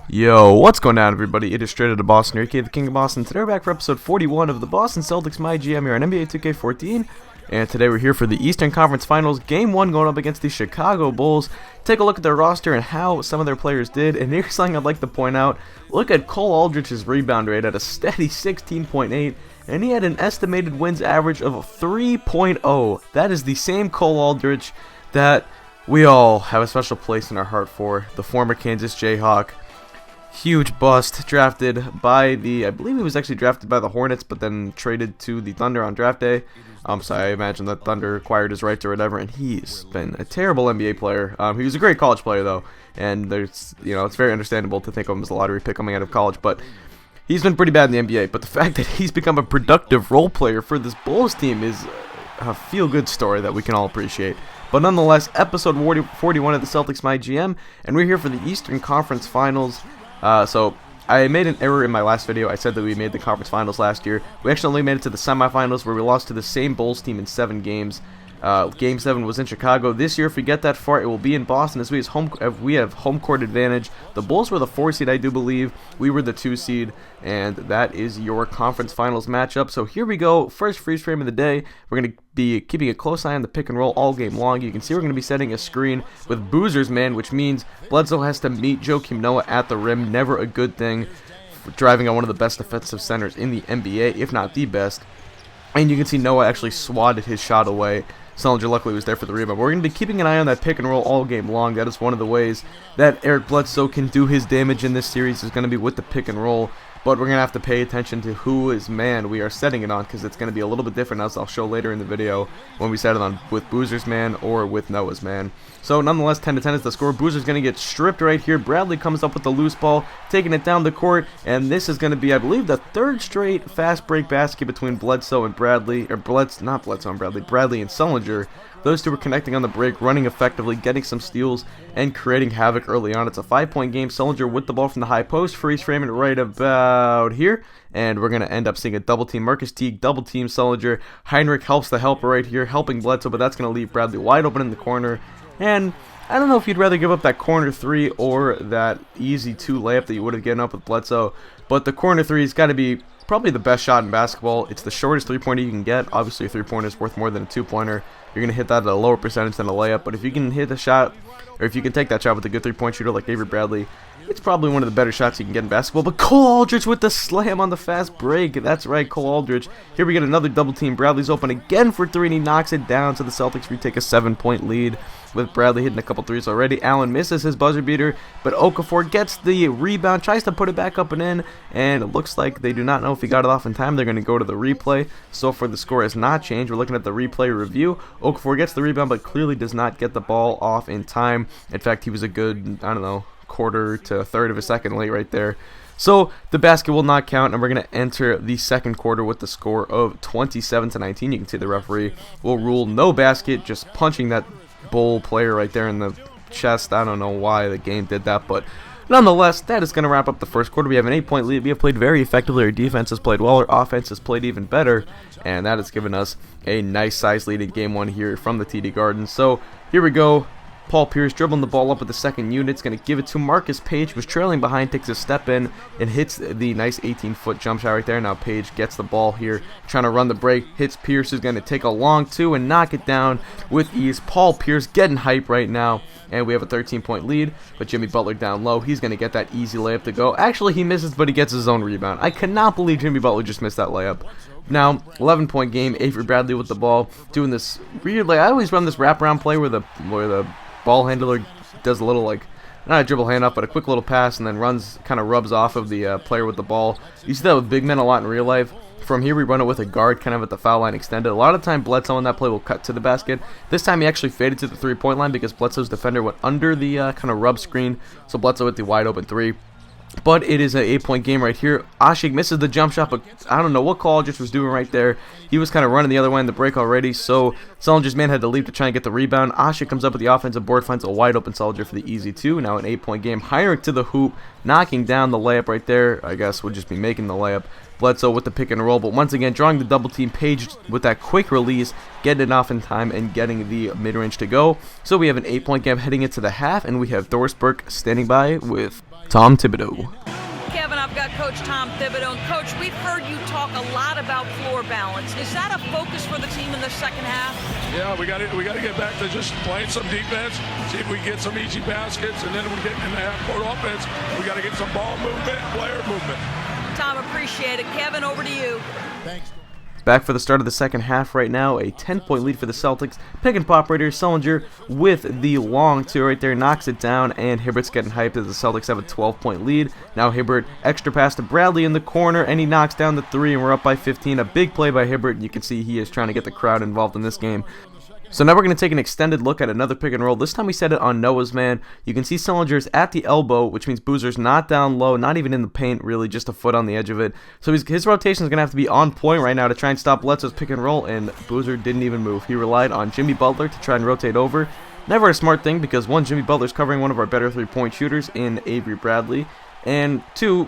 Yo, what's going on, everybody? It is straight out of Boston, aka the King of Boston. Today we're back for episode 41 of the Boston Celtics MyGM here on NBA 2K14. And today we're here for the Eastern Conference Finals, Game 1 going up against the Chicago Bulls. Take a look at their roster and how some of their players did. And here's something I'd like to point out. Look at Cole Aldrich's rebound rate at a steady 16.8. And he had an estimated wins average of 3.0. That is the same Cole Aldrich that we all have a special place in our heart for. The former Kansas Jayhawk. Huge bust, drafted by the, I believe he was actually drafted by the Hornets, but then traded to the Thunder on draft day. So I imagine that Thunder acquired his rights or whatever, and he's been a terrible NBA player. He was a great college player though, and there's, it's very understandable to think of him as a lottery pick coming out of college, but he's been pretty bad in the NBA. But the fact that he's become a productive role player for this Bulls team is a feel-good story that we can all appreciate. But nonetheless, episode 41 of the Celtics MyGM, and we're here for the Eastern Conference Finals. So I made an error in my last video. I said that we made the conference finals last year. We actually only made it to the semifinals, where we lost to the same Bulls team in 7 games. Game 7 was in Chicago. This year, if we get that far, it will be in Boston, as we have home court advantage. The Bulls were the 4 seed, I do believe. We were the 2 seed, and that is your conference finals matchup. So here we go. First freeze frame of the day. We're going to be keeping a close eye on the pick and roll all game long. You can see we're going to be setting a screen with Boozer's man, which means Bledsoe has to meet Joakim Noah at the rim. Never a good thing for driving on one of the best defensive centers in the NBA, if not the best. And you can see Noah actually swatted his shot away. Sullinger luckily was there for the rebound. We're going to be keeping an eye on that pick and roll all game long. That is one of the ways that Eric Bledsoe can do his damage in this series, is going to be with the pick and roll. But we're going to have to pay attention to who is man we are setting it on, because it's going to be a little bit different, as I'll show later in the video, when we set it on with Boozer's man or with Noah's man. So nonetheless, 10-10 is the score. Boozer's going to get stripped right here. Bradley comes up with the loose ball, taking it down the court, and this is going to be, I believe, the 3rd straight fast break basket between Bledsoe and Bradley, or not Bledsoe and Bradley, Bradley and Sullinger. Those two were connecting on the break, running effectively, getting some steals, and creating havoc early on. It's a 5-point game. Sullinger with the ball from the high post, freeze framing right about here, and we're going to end up seeing a double team. Marcus Teague double team Sullinger. Heinrich helps the helper right here, helping Bledsoe, but that's going to leave Bradley wide open in the corner. And I don't know if you'd rather give up that corner 3 or that easy 2 layup that you would have given up with Bledsoe, but the corner 3 has got to be probably the best shot in basketball. It's the shortest 3-pointer you can get. Obviously, a 3-pointer is worth more than a 2-pointer. You're going to hit that at a lower percentage than a layup, but if you can hit a shot, or if you can take that shot with a good 3-point shooter like Avery Bradley, it's probably one of the better shots you can get in basketball. But Cole Aldrich with the slam on the fast break. That's right, Cole Aldrich. Here we get another double team. Bradley's open again for 3, and he knocks it down, so the Celtics retake a 7-point lead with Bradley hitting a couple threes already. Allen misses his buzzer beater, but Okafor gets the rebound, tries to put it back up and in, and it looks like they do not know if he got it off in time. They're going to go to the replay. So far, the score has not changed. We're looking at the replay review. Okafor gets the rebound, but clearly does not get the ball off in time. In fact, he was a good, I don't know, quarter to a third of a second late right there. So the basket will not count, and we're going to enter the second quarter with the score of 27-19. You can see the referee will rule no basket, just punching that Bull player right there in the chest. I don't know why the game did that, but nonetheless, that is going to wrap up the first quarter. We have an 8-point lead. We have played very effectively. Our defense has played well. Our offense has played even better, and that has given us a nice size lead in game 1 here from the TD Garden. So here we go. Paul Pierce dribbling the ball up with the second unit. It's going to give it to Marcus Page, who was trailing behind, takes a step in, and hits the nice 18-foot jump shot right there. Now Page gets the ball here, trying to run the break, hits Pierce, who's going to take a long 2 and knock it down with ease. Paul Pierce getting hype right now, and we have a 13-point lead, but Jimmy Butler down low. He's going to get that easy layup to go. Actually, he misses, but he gets his own rebound. I cannot believe Jimmy Butler just missed that layup. Now, 11-point game, Avery Bradley with the ball, doing this weird, I always run this wraparound play where the ball handler does a little, not a dribble handoff, but a quick little pass, and then kind of rubs off of the player with the ball. You see that with big men a lot in real life. From here, we run it with a guard kind of at the foul line extended. A lot of time, Bledsoe on that play will cut to the basket. This time, he actually faded to the 3-point line because Bledsoe's defender went under the kind of rub screen, so Bledsoe hit the wide open 3. But it is an 8-point game right here. Ashik misses the jump shot, but I don't know what Cole just was doing right there. He was kind of running the other way in the break already, so Sullinger's man had to leap to try and get the rebound. Asha comes up with the offensive board, finds a wide open Sullinger for the easy 2. Now an 8-point game. Heinrich to the hoop, knocking down the layup right there. I guess would just be making the layup. Bledsoe with the pick and roll, but once again drawing the double team. Page with that quick release, getting it off in time and getting the mid-range to go. So we have an 8-point game heading into the half, and we have Dorsberg standing by with Tom Thibodeau. Kevin, I've got Coach Tom Thibodeau. And Coach, we've heard you talk a lot about floor balance. Is that a focus for the team in the second half? Yeah, we got to get back to just playing some defense, see if we can get some easy baskets, and then we get in the half-court offense. We got to get some ball movement, player movement. Tom, appreciate it. Kevin, over to you. Thanks. Back for the start of the second half right now, a 10-point lead for the Celtics. Pick and pop right here, Sullinger with the long 2 right there, knocks it down, and Hibbert's getting hyped as the Celtics have a 12-point lead. Now Hibbert, extra pass to Bradley in the corner, and he knocks down the 3, and we're up by 15. A big play by Hibbert, and you can see he is trying to get the crowd involved in this game. So now we're going to take an extended look at another pick and roll. This time we set it on Noah's man. You can see Sullinger's at the elbow, which means Boozer's not down low, not even in the paint, really, just a foot on the edge of it. So his rotation is going to have to be on point right now to try and stop Bledsoe's pick and roll, and Boozer didn't even move. He relied on Jimmy Butler to try and rotate over. Never a smart thing because 1, Jimmy Butler's covering one of our better 3-point shooters in Avery Bradley, and 2,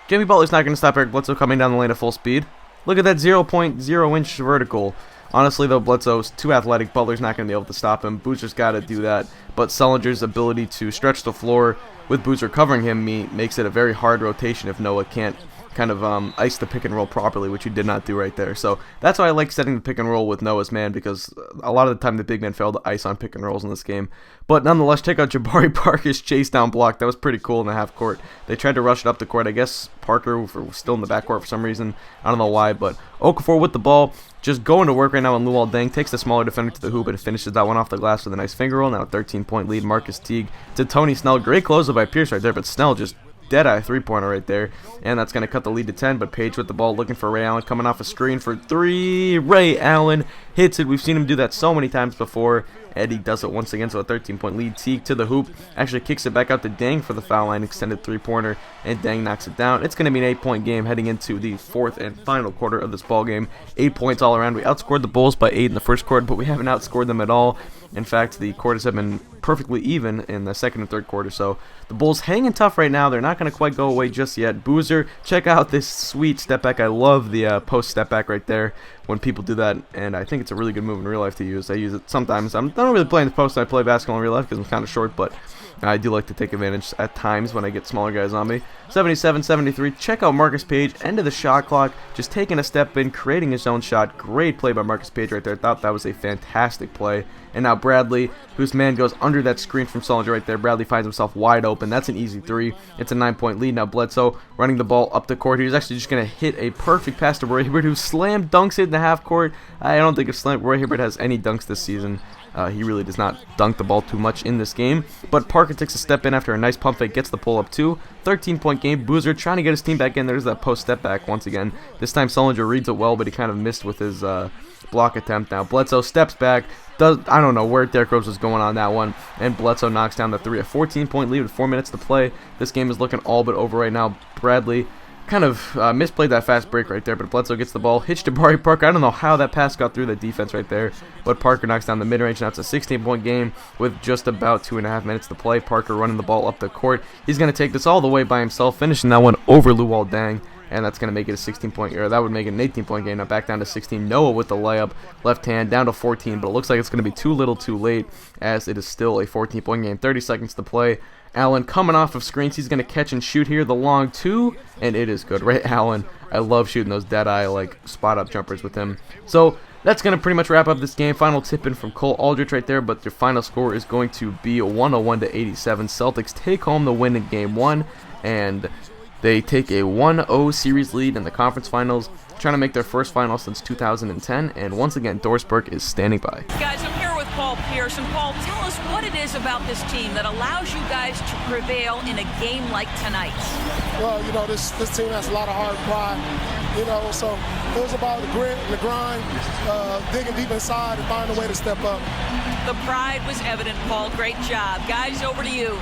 Jimmy Butler's not going to stop Eric Bledsoe coming down the lane at full speed. Look at that 0.0-inch vertical. Honestly, though, Bledsoe's too athletic. Butler's not going to be able to stop him. Boozer's got to do that. But Sullinger's ability to stretch the floor with Boozer covering him makes it a very hard rotation if Noah can't kind of ice the pick and roll properly, which he did not do right there. So that's why I like setting the pick and roll with Noah's man, because a lot of the time the big men fail to ice on pick and rolls in this game. But nonetheless, check out Jabari Parker's chase down block. That was pretty cool in the half court. They tried to rush it up the court. I guess Parker was still in the backcourt for some reason. I don't know why, but Okafor with the ball, just going to work right now on Luol Deng. Takes the smaller defender to the hoop and finishes that one off the glass with a nice finger roll. Now a 13-point lead. Marcus Teague to Tony Snell. Great closeout by Pierce right there, but Snell just dead-eye 3-pointer right there, and that's going to cut the lead to 10, but Page with the ball looking for Ray Allen, coming off a screen for 3. Ray Allen hits it. We've seen him do that so many times before. Eddie does it once again, so a 13-point lead. Teague to the hoop, actually kicks it back out to Deng for the foul line, extended 3-pointer, and Deng knocks it down. It's going to be an 8-point game heading into the 4th and final quarter of this ball game. 8 points all around. We outscored the Bulls by 8 in the first quarter, but we haven't outscored them at all. In fact, the quarters have been perfectly even in the second and third quarter, so the Bulls hanging tough right now. They're not going to quite go away just yet. Boozer, check out this sweet step back. I love the post step back right there when people do that, and I think it's a really good move in real life to use. I use it sometimes. I don't really play in the post when I play basketball in real life because I'm kind of short, but I do like to take advantage at times when I get smaller guys on me. 77-73. Check out Marcus Page. End of the shot clock. Just taking a step in, creating his own shot. Great play by Marcus Page right there. I thought that was a fantastic play. And now Bradley, whose man goes under that screen from Sullinger right there. Bradley finds himself wide open. That's an easy 3. It's a 9-point lead. Now Bledsoe running the ball up the court. He was actually just going to hit a perfect pass to Roy Hibbert, who slam dunks it in the half court. I don't think Roy Hibbert has any dunks this season. He really does not dunk the ball too much in this game. But Parker takes a step in after a nice pump fake, gets the pull up 2. 13-point game. Boozer trying to get his team back in. There's that post step back once again. This time Sullinger reads it well, but he kind of missed with his block attempt. Now Bledsoe steps back. I don't know where Derrick Rose was going on that one, and Bledsoe knocks down the 3. A 14-point lead with 4 minutes to play. This game is looking all but over right now. Bradley kind of misplayed that fast break right there, but Bledsoe gets the ball. Hitch to Jabari Parker. I don't know how that pass got through the defense right there, but Parker knocks down the mid-range. Now it's a 16-point game with just about 2.5 minutes to play. Parker running the ball up the court. He's going to take this all the way by himself, finishing that one over Luol Deng. And that's going to make it a 16-point, or that would make it an 18-point game. Now back down to 16. Noah with the layup, left hand, down to 14. But it looks like it's going to be too little too late, as it is still a 14-point game. 30 seconds to play. Allen coming off of screens. He's going to catch and shoot here. The long 2, and it is good. Right, Allen. I love shooting those dead-eye, like, spot-up jumpers with him. So that's going to pretty much wrap up this game. Final tip-in from Cole Aldrich right there, but your final score is going to be 101-87. Celtics take home the win in Game 1, and they take a 1-0 series lead in the conference finals, trying to make their first final since 2010, and once again, Dorsberg is standing by. Guys, I'm here with Paul Pierce, and Paul, tell us what it is about this team that allows you guys to prevail in a game like tonight's. Well, you know, this team has a lot of heart and pride, you know, so it was about the grit and the grind, digging deep inside and finding a way to step up. The pride was evident, Paul. Great job. Guys, over to you.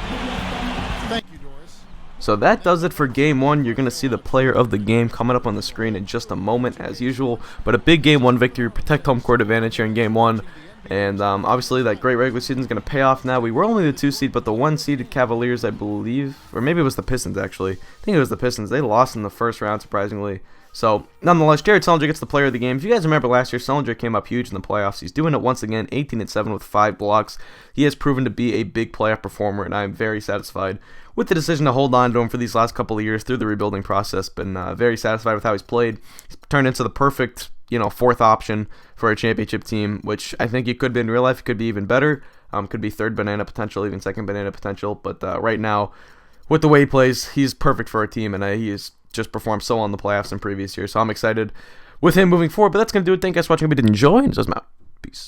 Thank you, Doris. So that does it for Game 1. You're going to see the player of the game coming up on the screen in just a moment as usual. But a big Game 1 victory, protect home court advantage here in Game 1. And obviously that great regular season is going to pay off now. We were only the 2 seed, but the 1 seeded Cavaliers, I believe, or maybe it was the Pistons actually. I think it was the Pistons. They lost in the first round, surprisingly. So, nonetheless, Jared Sullinger gets the player of the game. If you guys remember last year, Sullinger came up huge in the playoffs. He's doing it once again, 18-7 with 5 blocks. He has proven to be a big playoff performer, and I'm very satisfied with the decision to hold on to him for these last couple of years through the rebuilding process. Been very satisfied with how he's played. He's turned into the perfect, fourth option for a championship team, which I think he could be in real life. He could be even better. Could be third banana potential, even second banana potential. But right now, with the way he plays, he's perfect for our team, and he is just performed so well in the playoffs in previous years. So I'm excited with him moving forward. But that's going to do it. Thank you guys for watching. If you did enjoy, and so I'm out. Peace.